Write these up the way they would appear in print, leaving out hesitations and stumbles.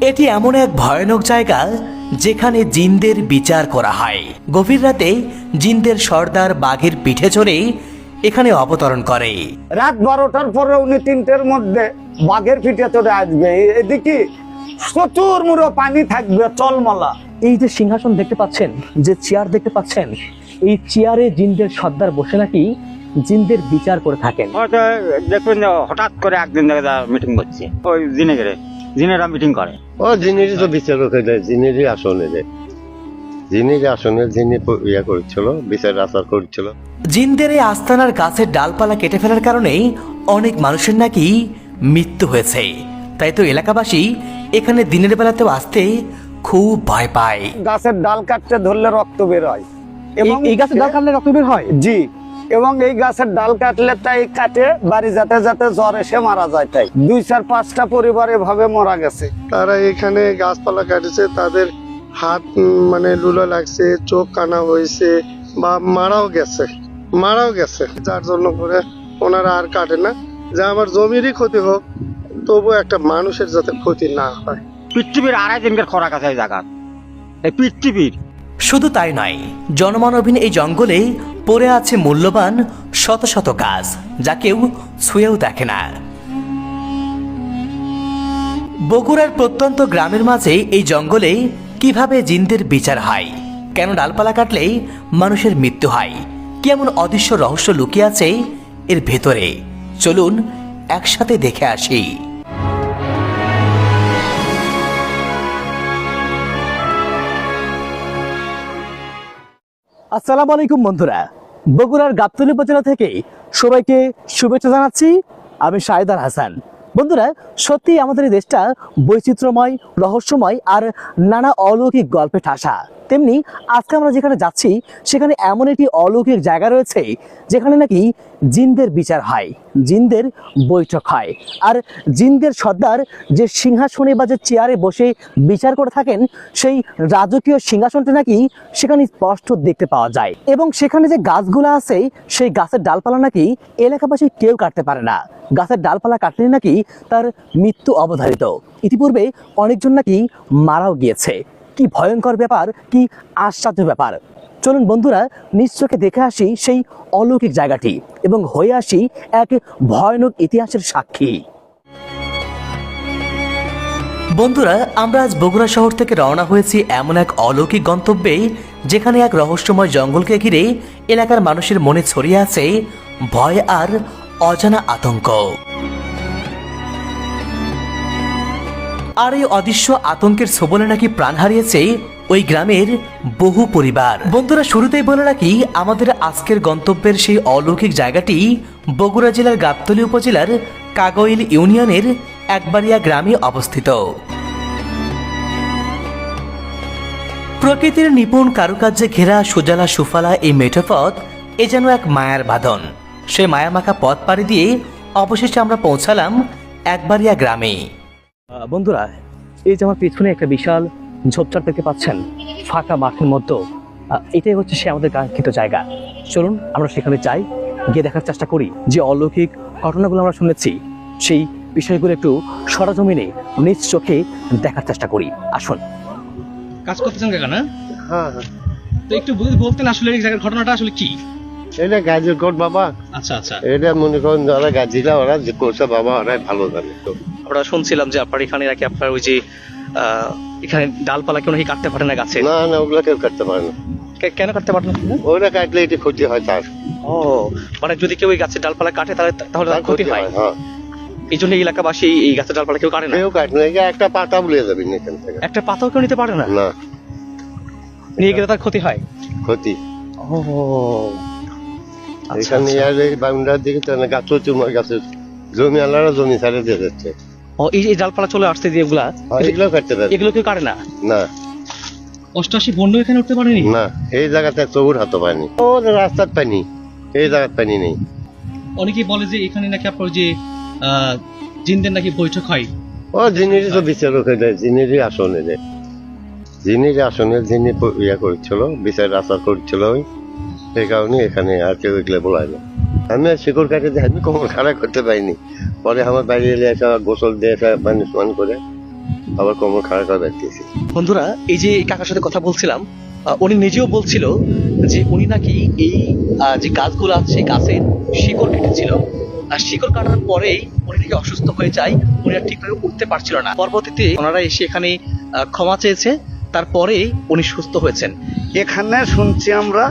এটি এমন এক ভয়ানক জায়গা যেখানে জিনদের বিচার করা হয়। গভীর রাতে জিনদের সর্দার বাঘের পিঠে চড়ে এখানে অবতরণ করে। রাত 12টার পরে উনি 3টের মধ্যে বাঘের পিঠে চড়ে আসবে। এদিকে প্রচুর মুড়ো পানি থাকবে চলমলা। এই যে সিংহাসন দেখতে পাচ্ছেন, যে চেয়ার দেখতে পাচ্ছেন, এই চেয়ারে জিনদের সর্দার বসে নাকি জিনদের বিচার করে থাকেন। দেখবেন হঠাৎ করে একদিন মিটিং করছে, ওই জিনেরা মিটিং করে। ও জিনেরই তো বিচারক হয়ে যায়, জিনেরই আসনে যায়, জিনেরই আসনে যিনি ইয়া করছিল, বিচার আচার করছিল। জিনদের এই আস্তানার গাছের ডালপালা কেটে ফেলার কারণেই অনেক মানুষের নাকি মৃত্যু হয়েছে। তাই তো এলাকাবাসী এখানে দিনের বেলাতেও আসতে খুব ভয় পায়। গাছের ডাল কাটতে ধরলে রক্ত বের হয় এবং এই গাছের ডাল কাটলে রক্ত বের হয়? জি, এবং এই গাছের ডাল কাটলে তাই কাটে বাড়ি যাতে যাতে জ্বর এসে মারা যায়। তাই 2-4-5টা পরিবার এভাবে মারা গেছে। তারা এখানে গাছপালা কাটেছে, তাদের হাত মানে লুলা লাগছে, চোখ কানা হয়েছে বা মারাও গেছে, যার জন্য করে ওনারা আর কাটে না। যে আমার জমিরই ক্ষতি হোক, তবু একটা মানুষের যাতে ক্ষতি না হয়। পৃথিবীর 2.5 দিনকার খরা কাছে এই জায়গা, এই পৃথিবীর। শুধু তাই নয়, জনমানবহীন এই জঙ্গলে পড়ে আছে মূল্যবান শত শত গাছ, যা কেউ ছুঁয়েও দেখে না। বগুড়ার প্রত্যন্ত গ্রামের মাঝে এই জঙ্গলে কিভাবে জিনদের বিচার হয়, কেন ডালপালা কাটলেই মানুষের মৃত্যু হয়, কি এমন অদৃশ্য রহস্য লুকিয়ে আছে এর ভেতরে, চলুন একসাথে দেখে আসি। আসসালামু আলাইকুম বন্ধুরা, বগুড়ার গাবতলী উপজেলা থেকে সবাইকে শুভেচ্ছা জানাচ্ছি। আমি শাহেদার হাসান। বন্ধুরা, সত্যি আমাদের এই দেশটা বৈচিত্র্যময়, রহস্যময় আর নানা অলৌকিক গল্পে ঠাসা। তেমনি আজকে আমরা যেখানে যাচ্ছি সেখানে এমন একটি অলৌকিক জায়গা রয়েছে যেখানে নাকি জিনদের বিচার হয়, জিনদের বৈঠক হয়। আর জিনদের সর্দার যে সিংহাসনে বা যে চেয়ারে বসে বিচার করে থাকেন, সেই রাজকীয় সিংহাসনটা নাকি সেখানে স্পষ্ট দেখতে পাওয়া যায়। এবং সেখানে যে গাছগুলো আছে, সেই গাছের ডালপালা নাকি এলাকাবাসী কেউ কাটতে পারে না। গাছের ডালপালা কাটলে নাকি তার মৃত্যু অবধারিত। ইতিপূর্বে অনেকজন নাকি মারাও গিয়েছে। কি ভয়ঙ্কর ব্যাপার, কি আশ্চর্য ব্যাপার। চলুন বন্ধুরা, নিজ চোখে দেখে আসি সেই অলৌকিক জায়গাটি এবং হয়ে আসি এক ভয়ানক ইতিহাসের সাক্ষী। বন্ধুরা, আমরা আজ বগুড়া শহর থেকে রওনা হয়েছি এমন এক অলৌকিক গন্তব্যে, যেখানে এক রহস্যময় জঙ্গলকে ঘিরে এলাকার মানুষের মনে ছড়িয়ে আছে ভয় আর অজানা আতঙ্ক। আর এই অদৃশ্য আতঙ্কের ছোবলে নাকি প্রাণ হারিয়েছে ওই গ্রামের বহু পরিবার। বন্ধুরা, শুরুতেই বলে রাখি, আমাদের আজকের গন্তব্যের সেই অলৌকিক জায়গাটি বগুড়া জেলার গাবতলী উপজেলার কাগইল ইউনিয়নের একবাড়িয়া গ্রামে অবস্থিত। প্রকৃতির নিপুণ কারুকার্যে ঘেরা সুজলা সুফলা এই মেঠো পথ এ যেন এক মায়ার বাঁধন। সে মায়ামাখা পথ পাড়ি দিয়ে অবশেষে আমরা পৌঁছালাম একবাড়িয়া গ্রামে। বন্ধুরা, এই যে আমার পিছনে একটা বিশাল ঝোপঝাড় দেখতে পাচ্ছেন, ফাঁকা মাঠের মধ্যে, এটাই হচ্ছে সে আমাদের কাঙ্ক্ষিত জায়গা। চলুন আমরা সেখানে যাই, গিয়ে দেখার চেষ্টা করি যে অলৌকিক ঘটনাগুলো আমরা শুনেছি সেই বিষয়গুলো একটু সরজমিনে নিজ চোখে দেখার চেষ্টা করি। আসুন। কাজ করতেছেন কাকা না? হ্যাঁ, তো একটু বলতেন আসলে এই জায়গার ঘটনাটা আসলে কি? এটা গাজীর কোট বাবা। আচ্ছা আচ্ছা, এটা মনে করেন যারা গাজীরা ওরা যে করছে বাবা, ওরাই ভালো জানে। তো আমরা শুনছিলাম যে আপনার এখানে নাকি আপনার ওই যে এখানে ডালপালা কেউ নাকি কাটতে পারে না গাছে। না না, ওগুলা কেউ কাটতে পারে না। কেন কাটতে পারে না? ওরা কাটলে এটি ক্ষতি হয় তার। ও, মানে যদি কেউ এই গাছের ডালপালা কাটে তাহলে তার ক্ষতি হয়। হ্যাঁ, এই জন্য এলাকাবাসী এই গাছের ডালপালা কেউ কাটে না। কেউ কাটে না, একটা পাতা বলে যাবেন এখান থেকে। একটা পাতাও কেউ নিতে পারে না, না, নিয়ে গেলে তার ক্ষতি হয়। ক্ষতি। ও, আচ্ছা, এখানে আর এই বাউন্ডার দিকে তো না, গাছ চুমার গাছের জমি আলাদা, জমি ছাড়ে দিয়ে যাচ্ছে। ও, এই ডালপালা চলে আসছে যে এগুলা, এগুলো কাটতে পারে এগুলো কেউ কাটে না। না 88 বন্ড এখানে উঠতে পারেনি? না, এই জায়গাতে চৌর হাতে পানি, ও রাস্তার পানি, এই জায়গার পানি নেই। অনেকেই বলে যে এখানে নাকি আপনার যে জিনদের নাকি বৈঠক হয়। ও জিনেরই তো বিচারক হয়ে যায়, জিনেরই আসনে যায়, জিনেরই আসনে যিনি ইয়া করছিল, বিচার আচার করছিল, ওই সেই কারণে এখানে আর কেউ এগুলো বলায় না। আমি আর শিকড় কাটে দিয়ে আমি কোমর খাড়া করতে পারিনি। পরে আমার বাইরে এলে একটা গোসল দিয়ে একটা মানুষ মান করে আবার কোমর খাড়া করে রাখতেছি। বন্ধুরা, এই যে এই কাকার সাথে কথা বলছিলাম, উনি নিজেও বলছিল যে উনি নাকি এই যে গাছগুলো আছে সেই গাছের শিকড় কেটেছিল, আর শিকড় কাটার পরেই উনি নাকি অসুস্থ হয়ে যায়, উনি আর ঠিকভাবে উঠতে পারছিল না। পরবর্তীতে ওনারা এসে এখানে ক্ষমা চেয়েছে, তারপরেই উনি সুস্থ হয়েছেন। এখানে শুনছি আমরা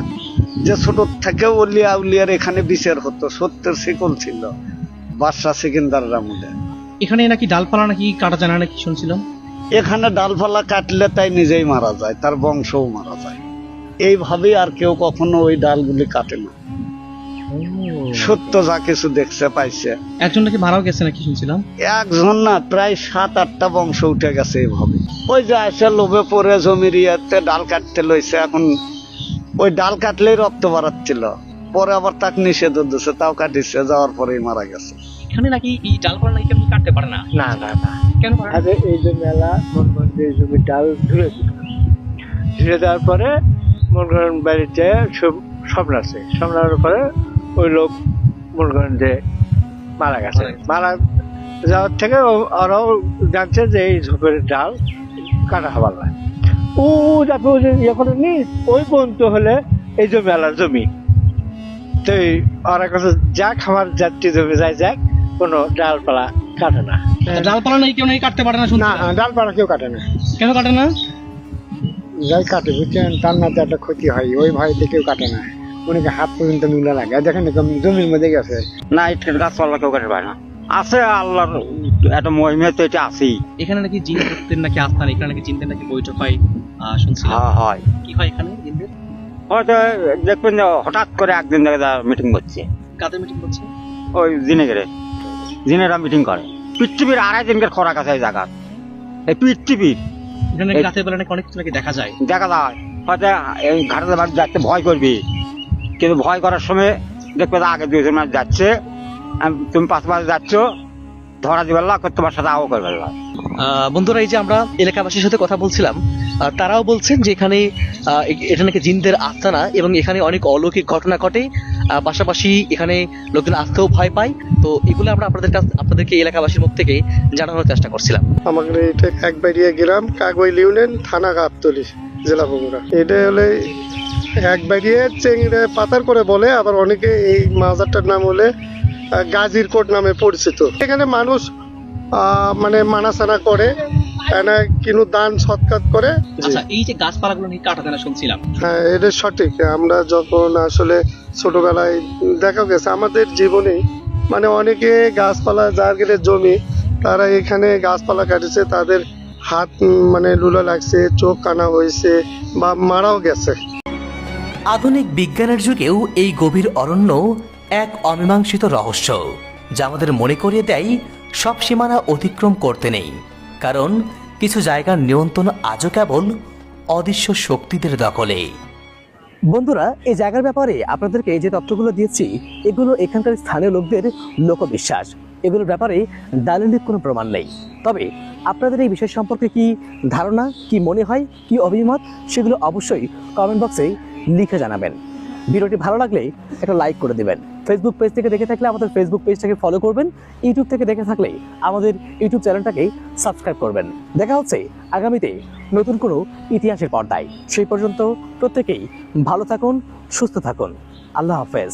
যে ছোট থেকে অলিয়া উলিয়ার এখানে বিচার হতো, সত্যের শিকল ছিল বাদশাহ সিকিন্দারের আমলে। এখানে নাকি ডালপালা নাকি কাটা যায় না নাকি শুনছিলাম। এখানে ডালপালা কাটলে তাই নিজেই মারা যায়, তার বংশও মারা যায়। এইভাবে আর কেউ কখনো ওই ডালগুলি কাটে না, সত্য যা কিছু দেখছে পাইছে। একজন নাকি মারাও গেছে নাকি শুনছিলাম। একজন না, প্রায় 7-8টা বংশ উঠে গেছে এইভাবে। ওই যে আসে লোভে পড়ে জমির ইয়েতে ডাল কাটতে লইছে, এখন ওই ডাল কাটলেই রক্ত বাড়াচ্ছিল, পরে আবার তাকে নিষেধ দিচ্ছে, তাও কাটিছে, যাওয়ার পরেই মারা গেছে। এখানে নাকি এই ডালপালা নাকি আপনি কাটতে পারে না। না না না, কেন পারে না? আগে এই যে মেলা মন করেন যে এই জমি ডাল ধুয়ে দিত, ধুয়ে দেওয়ার পরে মন করেন বাড়িতে সামলাচ্ছে, সামলানোর পরে ওই লোক মন করেন যে মারা গেছে। মারা যাওয়ার থেকে ওরাও জানছে যে এই ঝোপের ডাল কাটা হবার না। ও যাতে ওই যে ইয়ে করে নি, ওই পর্যন্ত হলে এই যে মেলার জমি, তো ওরা কাছে যাক আমার যাত্রী জমি যায় যাক, কোনো ডালপালা কাটে না। ডালপালা নাকি কেউ নাকি কাটতে পারে না না, শুনছিলাম। ডালপালা কেউ কাটে না। কেন কাটে না? যাই কাটে বুঝছেন, তার না একটা ক্ষতি হয়, ওই ভয়তে কেউ কাটে না। অনেকে হাত পর্যন্ত নুলা লাগে, দেখেন জমির মধ্যে গেছে। না, এটা গাছপালা কেউ কাটতে পারে না। আছে আল্লাহর একটা মহিমা তো এটা আছেই। এখানে নাকি জিন ভূতের নাকি আস্থা নেই, এখানে নাকি জিনদের নাকি বৈঠক হয় শুনছিলাম। হ্যাঁ হয়। কি হয় এখানে জিনদের? হয়তো দেখবেন যে হঠাৎ করে একদিন দেখা মিটিং করছে, কাদের মিটিং করছে? ওই জিনেরা মিটিং করে। পৃথিবীর 2.5 দিনকার খোরাক আছে এই জায়গা, এই পৃথিবীর। এখানে নাকি রাতের বেলা নাকি অনেক কিছু নাকি দেখা যায়। দেখা যায় হয়তো এই ঘাটে বাড়ি যাচ্ছে ভয় করবি, কিন্তু ভয় করার সময় দেখবে যে আগে 2 জন মানুষ যাচ্ছে, তুমি পাশে যাচ্ছ, ধরা দিবে তোমার সাথে আও করবে। বন্ধুরা, এই যে আমরা এলাকাবাসীর সাথে কথা বলছিলাম, তারাও বলছেন যে এখানে এটা নাকি জিনদের আস্তানা এবং এখানে অনেক অলৌকিক ঘটনা ঘটে, পাশাপাশি এখানে লোকজন আসতেও ভয় পায়। তো এগুলো আমরা আপনাদেরকে এলাকাবাসীর মুখ থেকে জানানোর চেষ্টা করছিলাম। আমাদের এটা একবাড়িয়া গ্রাম, কাগইল ইউনিয়ন, থানা গাবতলী, জেলা বগুড়া। এটা হলে একবাড়িয়া চেংড়ে পাতার করে বলে, আবার অনেকে এই মাজারটার নাম হলে গাজীর কোট নামে পরিচিত। এখানে মানুষ মানে মানাসানা করে, কিন্তু দান সৎকার করে। আচ্ছা, এই যে গাছপালাগুলো নাকি কাটা যায় না শুনছিলাম। হ্যাঁ, এটা সঠিক। আমরা যখন আসলে ছোটবেলায় দেখা গেছে আমাদের জীবনে, মানে অনেকে গাছপালা যার গেলে জমি, তারা এখানে গাছপালা কাটেছে, তাদের হাত মানে লুলা লাগছে, চোখ কানা হয়েছে বা মারাও গেছে। আধুনিক বিজ্ঞানের যুগেও এই গভীর অরণ্য এক অমীমাংসিত রহস্য, যা আমাদের মনে করিয়ে দেয় সব সীমানা অতিক্রম করতে নেই, কারণ কিছু জায়গার নিয়ন্ত্রণ আজও কেবল অদৃশ্য শক্তিদের দখলে। বন্ধুরা, এই জায়গার ব্যাপারে আপনাদেরকে যে তথ্যগুলো দিয়েছি, এগুলো এখানকার স্থানীয় লোকদের লোকবিশ্বাস। এগুলোর ব্যাপারে দালিলিক কোনো প্রমাণ নেই। তবে আপনাদের এই বিষয় সম্পর্কে কি ধারণা, কি মনে হয়, কি অভিমত, সেগুলো অবশ্যই কমেন্ট বক্সে লিখে জানাবেন। ভিডিওটি ভালো লাগলে একটা লাইক করে দেবেন। ফেসবুক পেজ থেকে দেখে থাকলে আমাদের ফেসবুক পেজটাকে ফলো করবেন। ইউটিউব থেকে দেখে থাকলে আমাদের ইউটিউব চ্যানেলটাকে সাবস্ক্রাইব করবেন। দেখা হচ্ছে আগামীতে নতুন কোনো ইতিহাসের পর্দায়। সেই পর্যন্ত প্রত্যেকেই ভালো থাকুন, সুস্থ থাকুন। আল্লাহ হাফেজ।